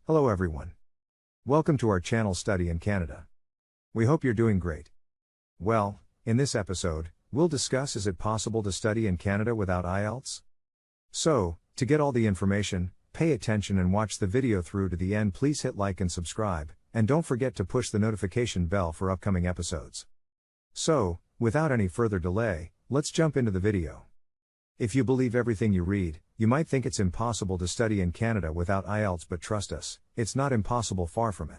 Hello everyone. Welcome to our channel Study in Canada. We hope you're doing great. Well, in this episode, we'll discuss is it possible to study in Canada without IELTS? So, to get all the information, pay attention and watch the video through to the end. Please hit like and subscribe, and don't forget to push the notification bell for upcoming episodes. So, without any further delay, let's jump into the video. If you believe everything you read, you might think it's impossible to study in Canada without IELTS, but trust us, it's not impossible, far from it.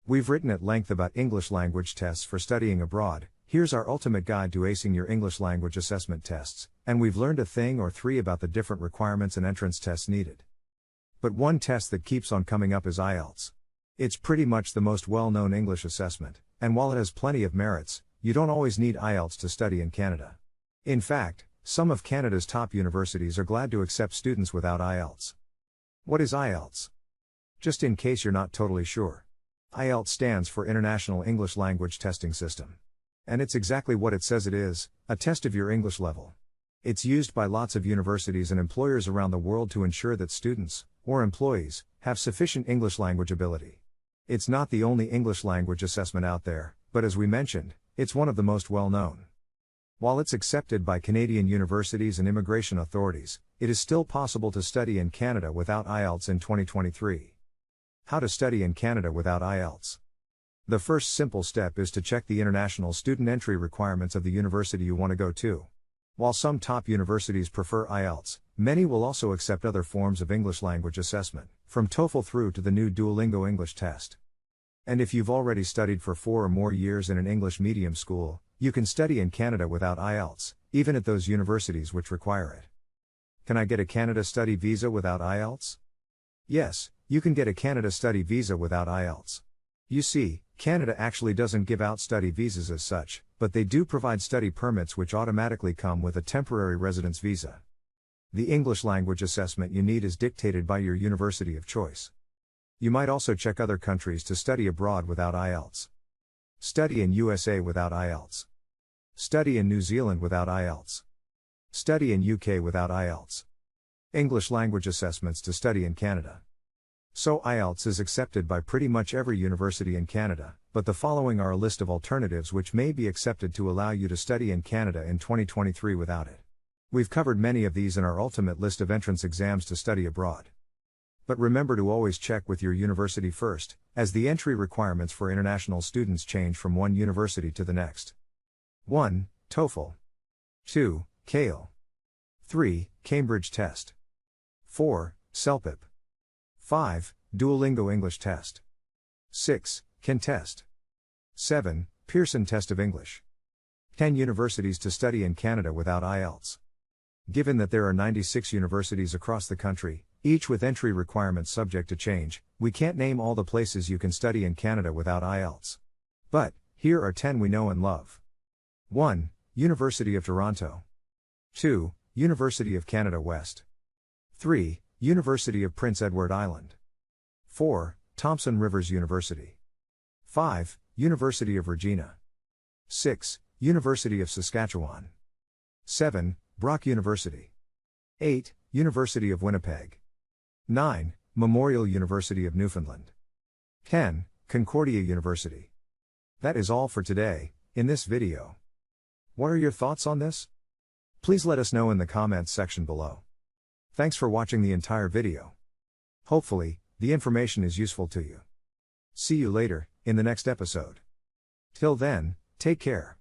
We've written at length about English language tests for studying abroad. Here's our ultimate guide to acing your English language assessment tests, and we've learned a thing or three about the different requirements and entrance tests needed. But one test that keeps on coming up is IELTS. It's pretty much the most well-known English assessment, and while it has plenty of merits, you don't always need IELTS to study in Canada. In fact, some of Canada's top universities are glad to accept students without IELTS. What is IELTS? Just in case you're not totally sure. IELTS stands for International English Language Testing System. And it's exactly what it says it is, a test of your English level. It's used by lots of universities and employers around the world to ensure that students, or employees, have sufficient English language ability. It's not the only English language assessment out there, but as we mentioned, it's one of the most well-known. While it's accepted by Canadian universities and immigration authorities, it is still possible to study in Canada without IELTS in 2023. How to study in Canada without IELTS? The first simple step is to check the international student entry requirements of the university you want to go to. While some top universities prefer IELTS, many will also accept other forms of English language assessment, from TOEFL through to the new Duolingo English test. And if you've already studied for 4 or more years in an English medium school, you can study in Canada without IELTS, even at those universities which require it. Can I get a Canada study visa without IELTS? Yes, you can get a Canada study visa without IELTS. You see, Canada actually doesn't give out study visas as such, but they do provide study permits which automatically come with a temporary residence visa. The English language assessment you need is dictated by your university of choice. You might also check other countries to study abroad without IELTS. Study in USA without IELTS. Study in New Zealand without IELTS. Study in UK without IELTS. English language assessments to study in Canada. So IELTS is accepted by pretty much every university in Canada, but the following are a list of alternatives which may be accepted to allow you to study in Canada in 2023 without it. We've covered many of these in our ultimate list of entrance exams to study abroad. But remember to always check with your university first, as the entry requirements for international students change from one university to the next. 1. TOEFL. 2. CAIL. 3. Cambridge Test. 4. CELPIP. 5. Duolingo English Test. 6. CAN Test. 7. Pearson Test of English. 10 universities to study in Canada without IELTS. Given that there are 96 universities across the country, each with entry requirements subject to change, we can't name all the places you can study in Canada without IELTS. But, here are 10 we know and love. 1. University of Toronto. 2. University of Canada West. 3. University of Prince Edward Island. 4. Thompson Rivers University. 5. University of Regina. 6. University of Saskatchewan. 7. Brock University. 8. University of Winnipeg. 9. Memorial University of Newfoundland. 10. Concordia University. That is all for today, in this video. What are your thoughts on this? Please let us know in the comments section below. Thanks for watching the entire video. Hopefully, the information is useful to you. See you later, in the next episode. Till then, take care.